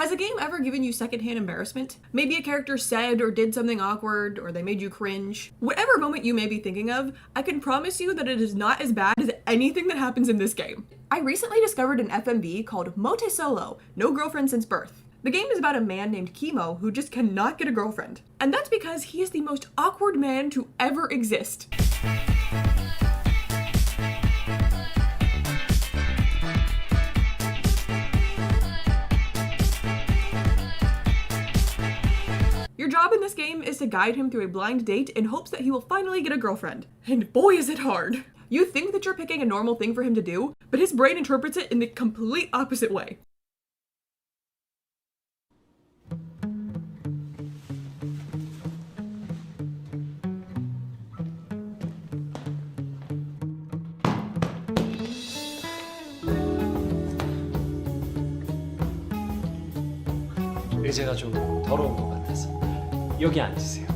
Has a game ever given you secondhand embarrassment? Maybe a character said or did something awkward, or they made you cringe. Whatever moment you may be thinking of, I can promise you that it is not as bad as anything that happens in this game. I recently discovered an FMV called Motesolo, No Girlfriend Since Birth. The game is about a man named Kimo who just cannot get a girlfriend. And that's because he is the most awkward man to ever exist. Your job in this game is to guide him through a blind date in hopes that he will finally get a girlfriend. And boy is it hard! You think that you're picking a normal thing for him to do, but his brain interprets it in the complete opposite way. 의자가 좀 더러운 것 같아서 여기 앉으세요.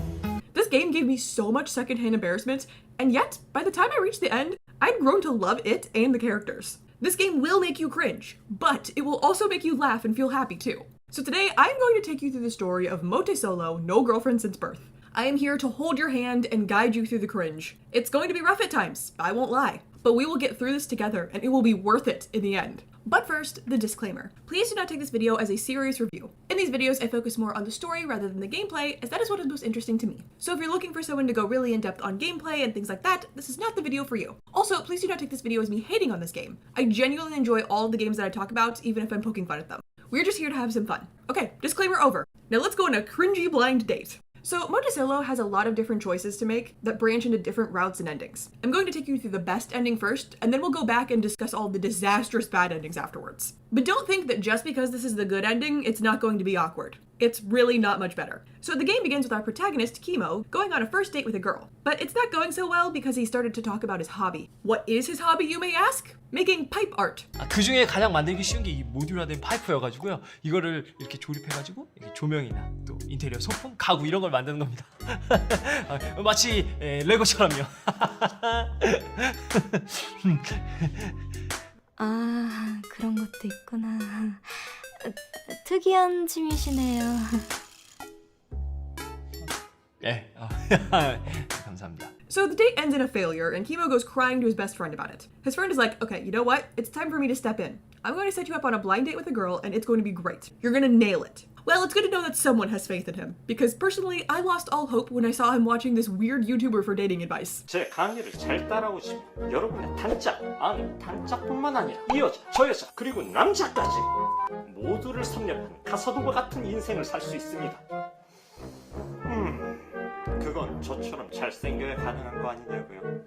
This game gave me so much secondhand embarrassment, and yet, by the time I reached the end, I'd grown to love it and the characters. This game will make you cringe, but it will also make you laugh and feel happy too. So today, I'm going to take you through the story of Motesolo, No Girlfriend Since Birth. I am here to hold your hand and guide you through the cringe. It's going to be rough at times, I won't lie, but we will get through this together and it will be worth it in the end. But first, the disclaimer. Please do not take this video as a serious review. In these videos, I focus more on the story rather than the gameplay, as that is what is most interesting to me. So if you're looking for someone to go really in depth on gameplay and things like that, this is not the video for you. Also, please do not take this video as me hating on this game. I genuinely enjoy all of the games that I talk about, even if I'm poking fun at them. We're just here to have some fun. Okay, disclaimer over. Now let's go on a cringy blind date. So Motesolo has a lot of different choices to make that branch into different routes and endings. I'm going to take you through the best ending first, and then we'll go back and discuss all the disastrous bad endings afterwards. But don't think that just because this is the good ending, it's not going to be awkward. It's really not much better. So the game begins with our protagonist, Kimo, going on a first date with a girl. But it's not going so well because he started to talk about his hobby. What is his hobby, you may ask? Making pipe art. 그 중에 가장 만들기 쉬운 게 이 모듈화된 파이프여가지고요. 이거를 이렇게 조립해가지고 이렇게 조명이나 또 인테리어 소품, 가구 이런 걸 만드는 겁니다. 마치 레고처럼요. 아, 그런 것도 있구나. 특이한 취미시네요. 네, 감사합니다. So the date ends in a failure, and Kimo goes crying to his best friend about it. His friend is like, okay, you know what? It's time for me to step in. I'm going to set you up on a blind date with a girl, and it's going to be great. You're going to nail it. Well, it's good to know that someone has faith in him, because personally, I lost all hope when I saw him watching this weird YouTuber for dating advice. 제 강의를 잘 따라오시면 여러분의 단짝, 아니 단짝뿐만 아니라 이 여자, 저 여자, 그리고 남자까지 모두를 섭렵하는 가사도과 같은 인생을 살 수 있습니다. 그건 저처럼 잘생겨야 가능한 거 아니냐고요?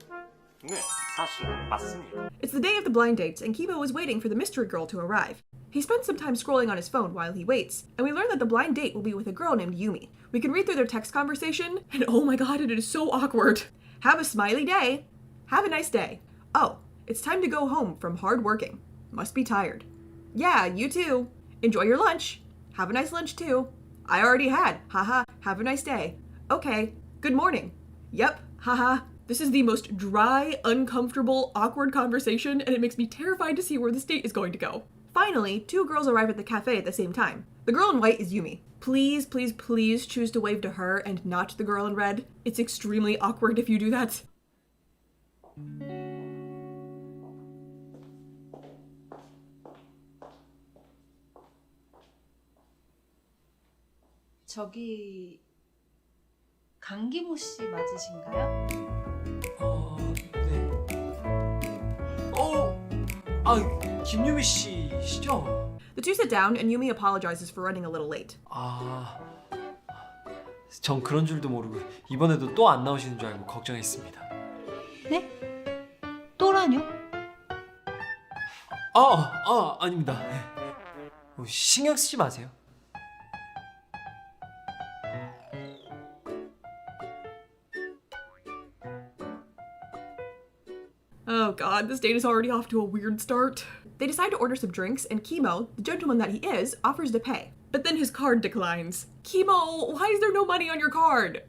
네, 사실 맞습니다. It's the day of the blind dates, and Kimo is waiting for the mystery girl to arrive. He spends some time scrolling on his phone while he waits, and we learn that the blind date will be with a girl named Yumi. We can read through their text conversation, and oh my god, it is so awkward. Have a smiley day. Have a nice day. Oh, it's time to go home from hard working. Must be tired. Yeah, you too. Enjoy your lunch. Have a nice lunch too. I already had. Haha, have a nice day. Okay, good morning. Yep, haha. This is the most dry, uncomfortable, awkward conversation, and it makes me terrified to see where this date is going to go. Finally, two girls arrive at the cafe at the same time. The girl in white is Yumi. Please, please, please choose to wave to her and not the girl in red. It's extremely awkward if you do that. 저기 강기모 씨 맞으신가요? 네. 김유미 씨시죠? The two sit down and Yumi apologizes for running a little late. 전 그런 줄도 모르고 이번에도 또 안 나오시는 줄 알고 걱정했습니다. 네? 또라뇨? 아닙니다. 신경 쓰지 마세요. Oh god, this date is already off to a weird start. They decide to order some drinks, and Kimo, the gentleman that he is, offers to pay. But then his card declines. Kimo, why is there no money on your card?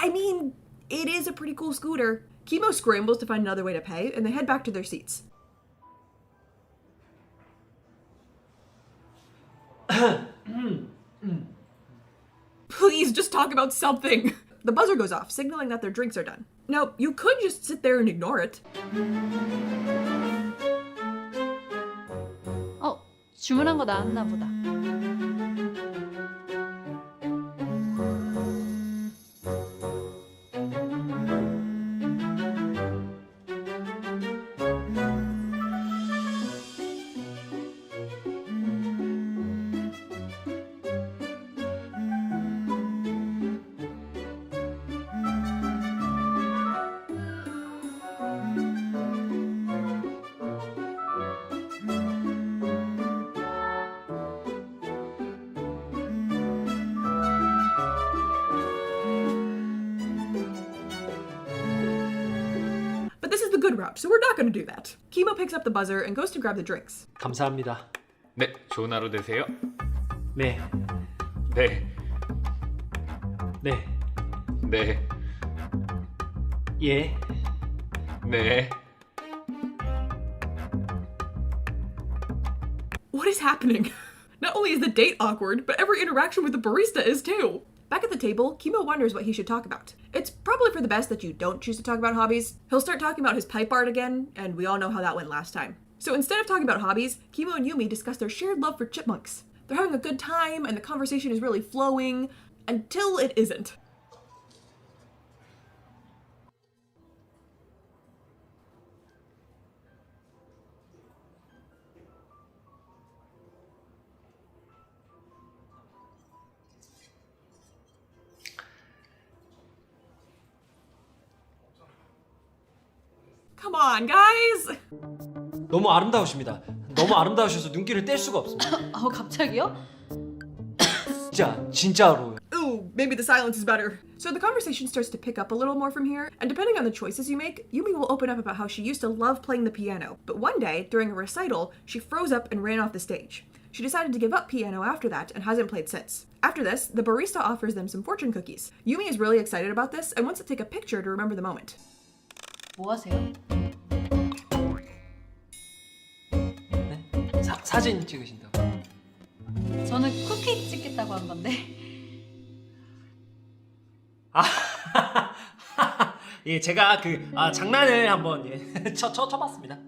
I mean, it is a pretty cool scooter. Kimo scrambles to find another way to pay, and they head back to their seats. Please, just talk about something. The buzzer goes off, signaling that their drinks are done. Now, you could just sit there and ignore it. 주문한 거 나왔나 보다. This is the good route, so we're not going to do that. Kimo picks up the buzzer and goes to grab the drinks. 감사합니다. 네, 좋은 하루 되세요. 네, 네, 네, 네, 예. 네. What is happening? Not only is the date awkward, but every interaction with the barista is too. Back at the table, Kimo wonders what he should talk about. It's probably for the best that you don't choose to talk about hobbies. He'll start talking about his pipe art again, and we all know how that went last time. So instead of talking about hobbies, Kimo and Yumi discuss their shared love for chipmunks. They're having a good time, and the conversation is really flowing, until it isn't. Come on, guys! 너무 아름다우십니다. 너무 아름다우셔서 눈길을 뗄 수가 없습니다. 갑자기요? 진짜로요. Ooh, maybe the silence is better. So the conversation starts to pick up a little more from here, and depending on the choices you make, Yumi will open up about how she used to love playing the piano, but one day, during a recital, she froze up and ran off the stage. She decided to give up piano after that and hasn't played since. After this, the barista offers them some fortune cookies. Yumi is really excited about this and wants to take a picture to remember the moment. 뭐 하세요? 네? 사진 찍으신다고. 저는 쿠키 찍겠다고 한 건데. 예, 제가 장난을 한번 쳐봤습니다.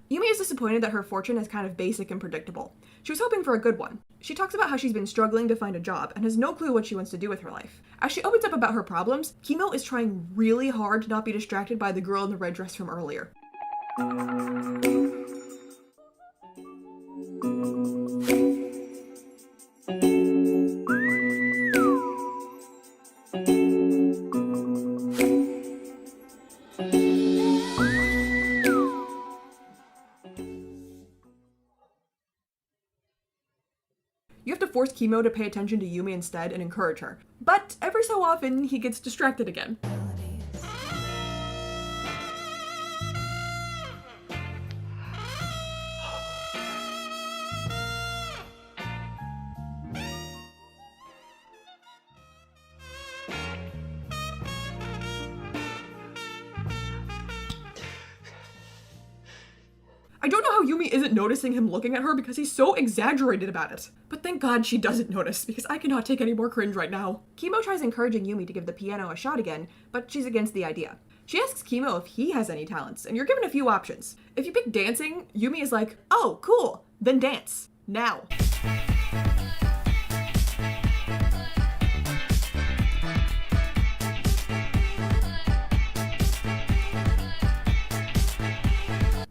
Yumi is disappointed that her fortune is kind of basic and predictable. She was hoping for a good one. She talks about how she's been struggling to find a job and has no clue what she wants to do with her life. As she opens up about her problems, Kimo is trying really hard to not be distracted by the girl in the red dress from earlier. You have to force Kimo to pay attention to Yumi instead and encourage her. But every so often, he gets distracted again. I don't know how Yumi isn't noticing him looking at her because he's so exaggerated about it. But thank God she doesn't notice because I cannot take any more cringe right now. Kimo tries encouraging Yumi to give the piano a shot again, but she's against the idea. She asks Kimo if he has any talents, and you're given a few options. If you pick dancing, Yumi is like, oh, cool, then dance. Now.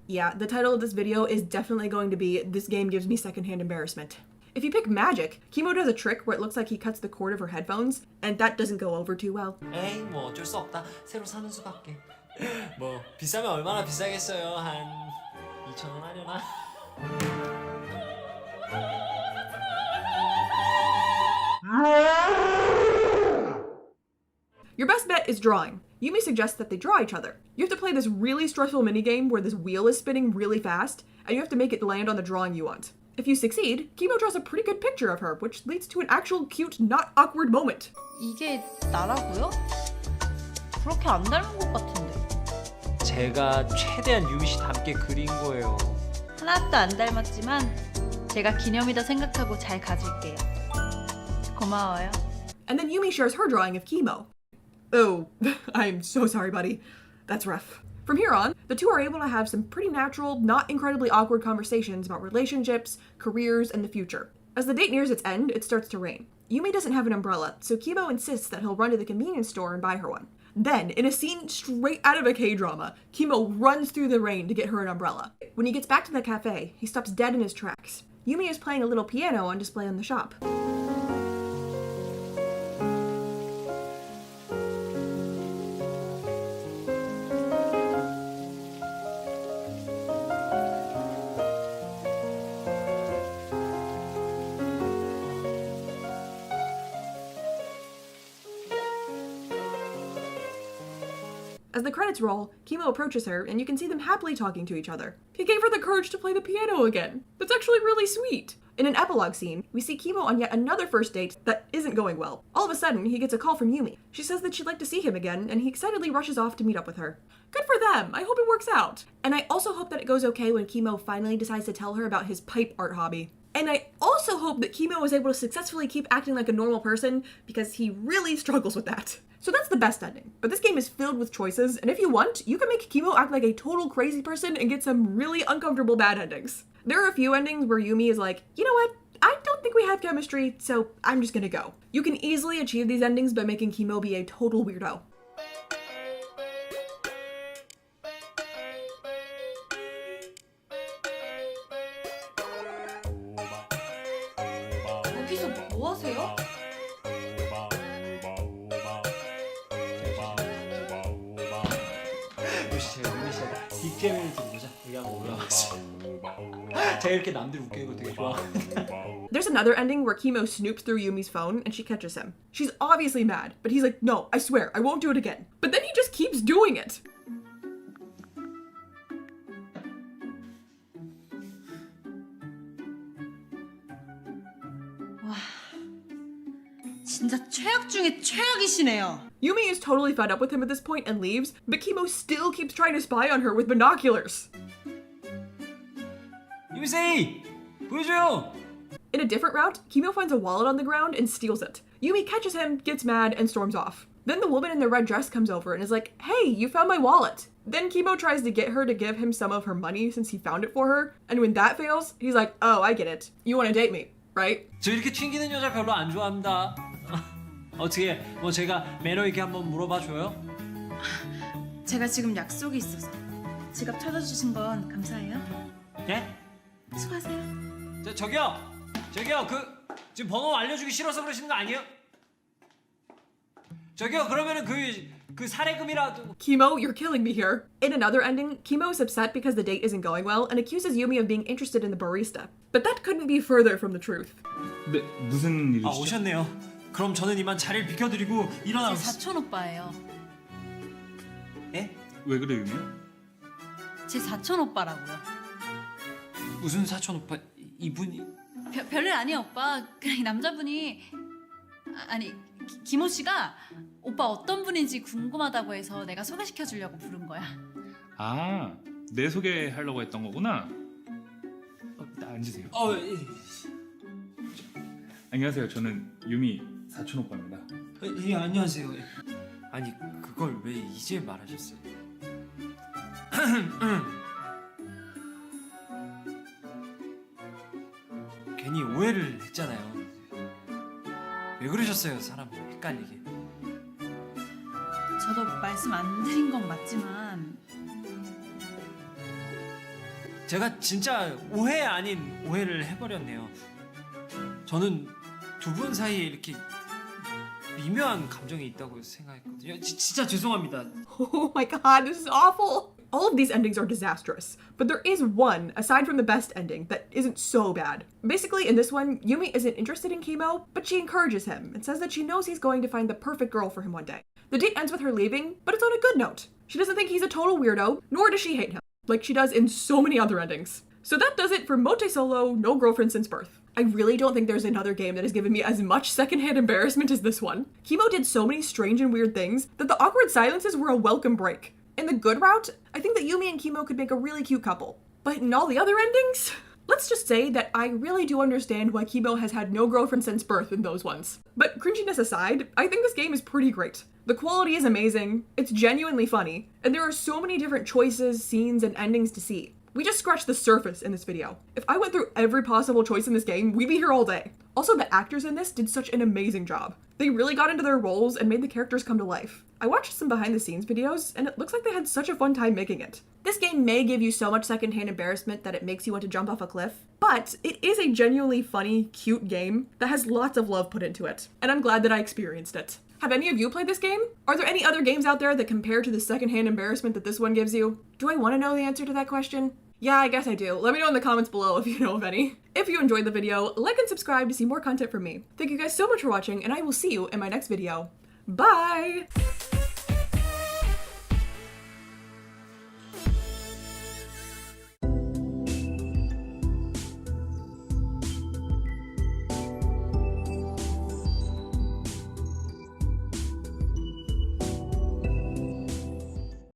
Yeah, the title of this video is definitely going to be This Game Gives Me Secondhand Embarrassment. If you pick magic, Kimo does a trick where it looks like he cuts the cord of her headphones, and that doesn't go over too well. 에이, 뭐 어쩔 수 없다. 새로 사는 수밖에. 뭐 비싸면 얼마나 비싸겠어요? 한 2,000원 하려나? Your best bet is drawing. Yumi suggests that they draw each other. You have to play this really stressful minigame where this wheel is spinning really fast, and you have to make it land on the drawing you want. If you succeed, Kimo draws a pretty good picture of her, which leads to an actual cute, not awkward moment. 이게 나라고요? 그렇게 안 닮은 것 같은데. 제가 최대한 유미 씨 닮게 그린 거예요. 하나도 안 닮았지만 제가 기념이다 생각하고 잘 가질게요. 고마워요. And then Yumi shares her drawing of Kimo. Oh, I'm so sorry, buddy. That's rough. From here on, the two are able to have some pretty natural, not incredibly awkward conversations about relationships, careers, and the future. As the date nears its end, it starts to rain. Yumi doesn't have an umbrella, so Kimo insists that he'll run to the convenience store and buy her one. Then, in a scene straight out of a K-drama, Kimo runs through the rain to get her an umbrella. When he gets back to the cafe, he stops dead in his tracks. Yumi is playing a little piano on display in the shop. As the credits roll, Kimo approaches her, and you can see them happily talking to each other. He gave her the courage to play the piano again. That's actually really sweet. In an epilogue scene, we see Kimo on yet another first date that isn't going well. All of a sudden, he gets a call from Yumi. She says that she'd like to see him again, and he excitedly rushes off to meet up with her. Good for them! I hope it works out. And I also hope that it goes okay when Kimo finally decides to tell her about his pipe art hobby. And I also hope that Kimo is able to successfully keep acting like a normal person, because he really struggles with that. So that's the best ending. But this game is filled with choices, and if you want, you can make Kimo act like a total crazy person and get some really uncomfortable bad endings. There are a few endings where Yumi is like, you know what? I don't think we have chemistry, so I'm just gonna go. You can easily achieve these endings by making Kimo be a total weirdo. 여기서 뭐 하세요? 유미 씨가 뒷게임을 들고자 여기 한번 올라왔어. 제가 이렇게 남들 웃기는 거 되게 좋아. There's another ending where Kimo snoops through Yumi's phone and she catches him. She's obviously mad, but he's like, no, I swear, I won't do it again. But then he just keeps doing it. 와, 진짜 최악 중에 최악이시네요. Yumi is totally fed up with him at this point and leaves, but Kimo still keeps trying to spy on her with binoculars. 유미 씨 보여줘요. In a different route, Kimo finds a wallet on the ground and steals it. Yumi catches him, gets mad, and storms off. Then the woman in the red dress comes over and is like, hey, you found my wallet. Then Kimo tries to get her to give him some of her money since he found it for her, and when that fails, he's like, oh, I get it. You want to date me, right? 저 이렇게 튕기는 여자 별로 안 좋아합니다. 어떻게 뭐 제가 매너 있게 한번 물어봐 줘요? 제가 지금 약속이 있어서 지갑 찾아주신 건 감사해요. 예? 수고하세요. 저기요 그 지금 번호 알려주기 싫어서 그러시는 거 아니에요? 저기요 그러면은 그 사례금이라도. Kimo, you're killing me here. In another ending, Kimo is upset because the date isn't going well and accuses Yumi of being interested in the barista. But that couldn't be further from the truth. 네, 무슨 일이시죠? 아 오셨네요. 그럼 저는 이만 자리를 비켜드리고 제 일어나고. 사촌 오빠예요. 예? 왜 그래, 유미야? 제 사촌 오빠라고요. 무슨 사촌 오빠 이분이? 별일 아니에요, 오빠. 그냥 이 남자분이 김호 씨가 오빠 어떤 분인지 궁금하다고 해서 내가 소개시켜 주려고 부른 거야. 아, 내 소개하려고 했던 거구나. 앉으세요. 예. 안녕하세요. 저는 유미 사촌 오빠입니다. 예 안녕하세요. 아니 그걸 왜 이제 말하셨어요? 괜히 오해를 했잖아요. 왜 그러셨어요, 사람 헷갈리게? 저도 말씀 안 드린 건 맞지만 제가 진짜 오해 아닌 오해를 해버렸네요. 저는 두 분 사이에 이렇게 미묘한 감정이 있다고 생각했거든요. 진짜 죄송합니다. Oh my god, this is awful! All of these endings are disastrous, but there is one, aside from the best ending, that isn't so bad. Basically, in this one, Yumi isn't interested in Kimo, but she encourages him and says that she knows he's going to find the perfect girl for him one day. The date ends with her leaving, but it's on a good note. She doesn't think he's a total weirdo, nor does she hate him, like she does in so many other endings. So that does it for Motesolo, No Girlfriend Since Birth. I really don't think there's another game that has given me as much secondhand embarrassment as this one. Kimo did so many strange and weird things that the awkward silences were a welcome break. In the good route, I think that Yumi and Kimo could make a really cute couple. But in all the other endings, let's just say that I really do understand why Kimo has had no girlfriend since birth in those ones. But cringiness aside, I think this game is pretty great. The quality is amazing, it's genuinely funny, and there are so many different choices, scenes, and endings to see. We just scratched the surface in this video. If I went through every possible choice in this game, we'd be here all day. Also, the actors in this did such an amazing job. They really got into their roles and made the characters come to life. I watched some behind the scenes videos, and it looks like they had such a fun time making it. This game may give you so much secondhand embarrassment that it makes you want to jump off a cliff, but it is a genuinely funny, cute game that has lots of love put into it, and I'm glad that I experienced it. Have any of you played this game? Are there any other games out there that compare to the secondhand embarrassment that this one gives you? Do I want to know the answer to that question? Yeah, I guess I do. Let me know in the comments below if you know of any. If you enjoyed the video, like and subscribe to see more content from me. Thank you guys so much for watching, and I will see you in my next video. Bye!